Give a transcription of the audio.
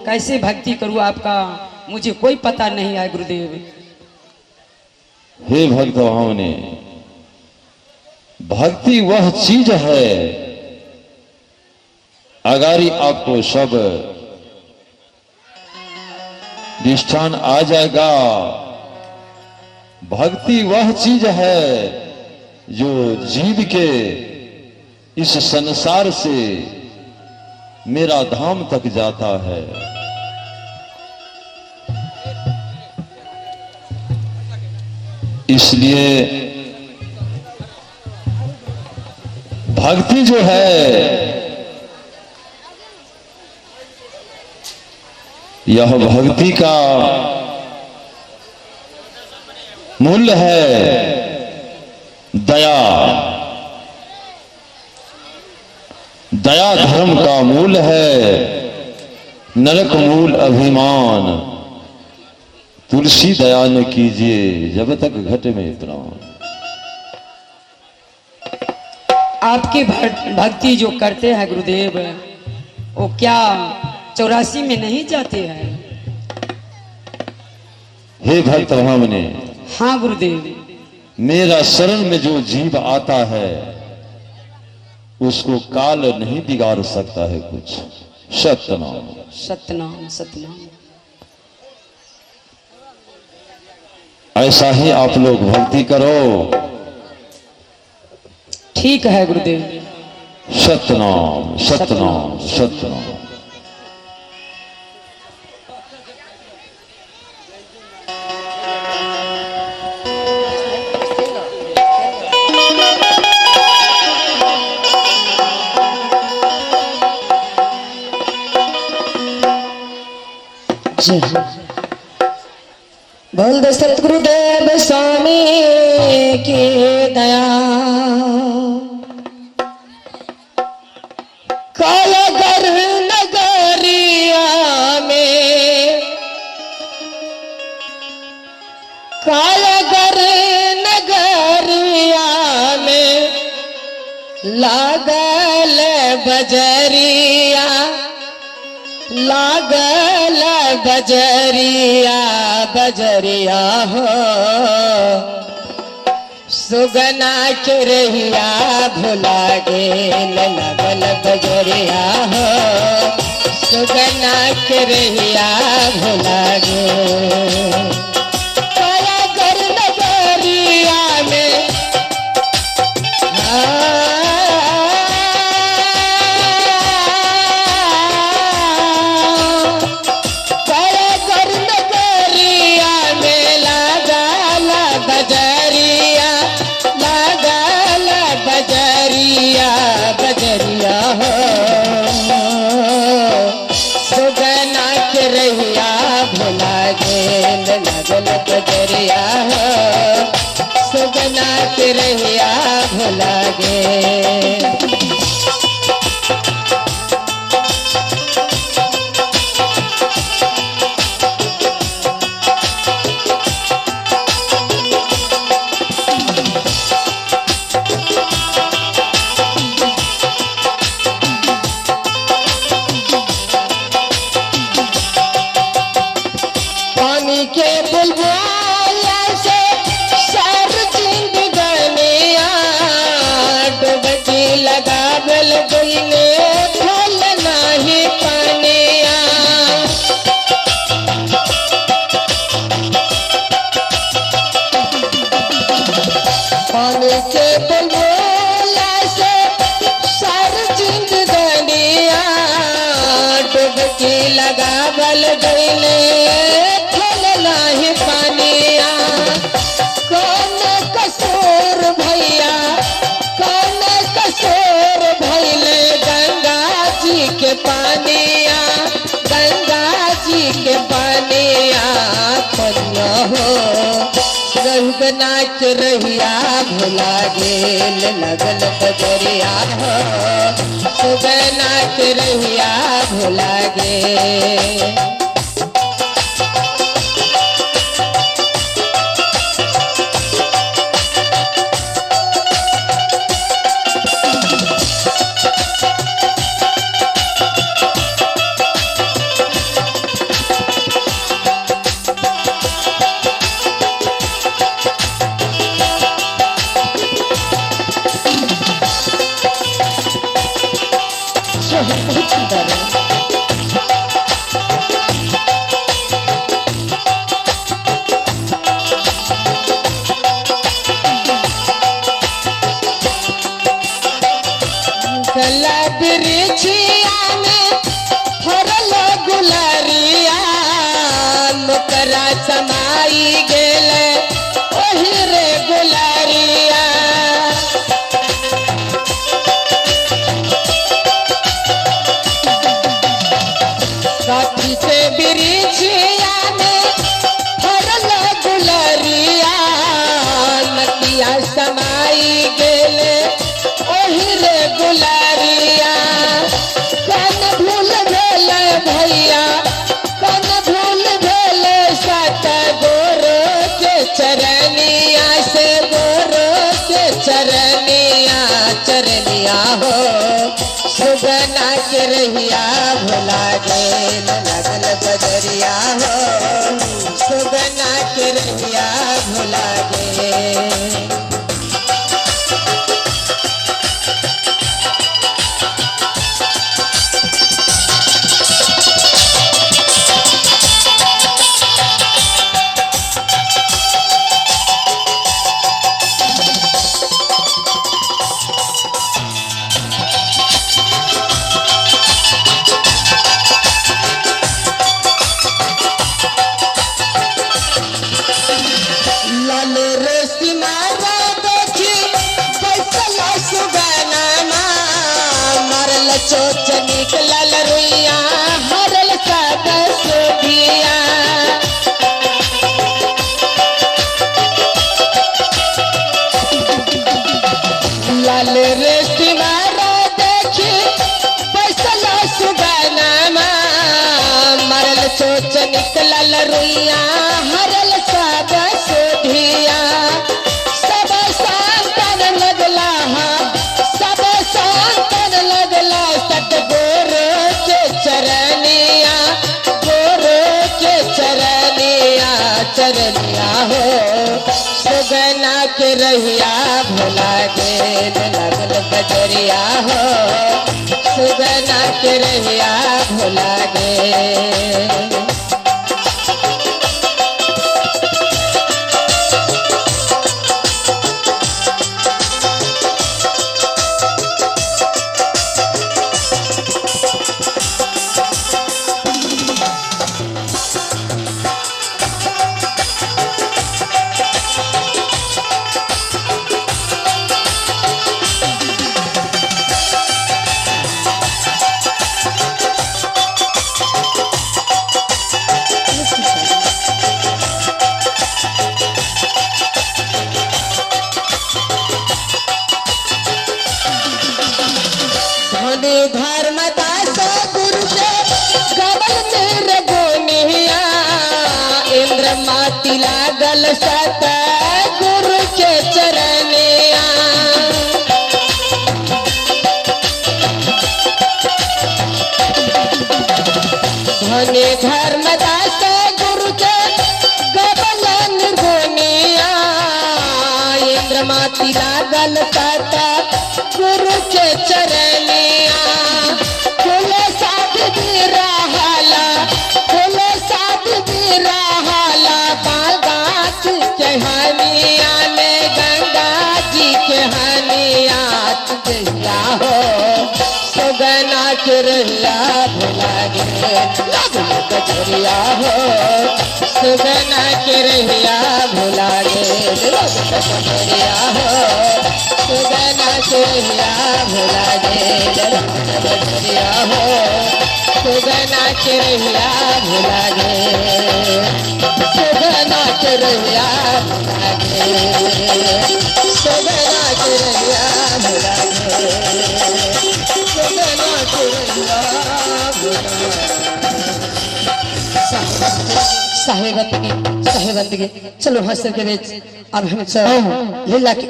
कैसे भक्ति करूं आपका मुझे कोई पता नहीं है गुरुदेव। हे भक्त भावने, भक्ति वह चीज है, अगारी आपको सब दृष्टान आ जाएगा। भक्ति वह चीज है जो जीव के इस संसार से मेरा धाम तक जाता है। इसलिए भक्ति जो है यह भक्ति का मूल्य है दया। दया धर्म का मूल है, नरक मूल अभिमान। तुलसी दया न कीजिए जब तक घट में प्राण। आपकी भक्ति जो करते हैं गुरुदेव, वो क्या 84 में नहीं जाते हैं? हे भक्त भावने, हाँ गुरुदेव। मेरा शरण में जो जीव आता है उसको काल नहीं बिगाड़ सकता है कुछ। सतनाम सतनाम सतनाम। ऐसा ही आप लोग भक्ति करो। ठीक है गुरुदेव। सतनाम सतनाम सतनाम। बोल दे सतगुरुदेव स्वामी की दया। कालागर नगरिया में, कालागर नगरिया में लागल बजरिया, लागल बजरिया बजरिया हो। सुगना के रहिया भुला गेल लगल बजरिया हो। सुगना के रहिया भुला गेल। कालागर नगरिया में बजरिया हो। सुगना के रहिया भुला गेल लगल बजरिया हो। सुगना के रहिया भुला गेल। के बुलबुल से सर जिंदगानिया डुबकी लगावल गईले फल नाही पानिया। पानी के बुलबुल से सर जिंदगानिया डुबकी लगावल गईले नहीं पानिया। कौन कसूर भैया, कौन कसूर भैले गंगा जी के पानिया, गंगा जी के पानिया। कन्या हो गंगना के रहिया भुला गेल लगल बजरिया हो। सुगना के रहिया भुला गेल। हमारा समाई गेले ओही रे गुलरिया काठी से बिरिछिया में फरल गुलरिया नदिया समाई गेले ओही रे गुलरिया कौन भूल भेले भैया कौन भूल भेले सत गोरो के चरनिया से गोरो के चरनिया चरनिया हो सुगना के रहिया भुला गेल लगल बजरिया हो सुगना के रहिया भुला गेल चोच निकलल रुइया हरल सब सुधिया लाल रे सिवारा देखी बैसल सुगनमा मरल चोच निकलल रुइया हरल सब सुधिया सब सांतन लगला सब सांतन लगला गोरो के चरनिया चरनिया हो सुगना के रहिया भुला गेल लगल बजरिया हो सुगना के रहिया भुला गेल धर्मदास गुरु के कबल मेरे गोनिया इंद्र माती लागल सत गुरु के चरनिया धने धर्मदास गुरु के कबल गोनिया इंद्र माती लागल सत गुरु के चरनिया कहानिया में गंगा जी के हनियात जहिया हो सुगना के रहिया भुला गेल लगल बजरिया हो सुगना के रहिया भुला गेल लगल बजरिया हो सुगना के रहिया भुला गेल लगल बजरिया हो सुगना के रहिया भुला गेल सुगना के रहिया भुला गेल सुगना के रहिया भुला गेल सुगना के रहिया भुला साहेबंदगी चलो हंस के बेच अब हम लीला की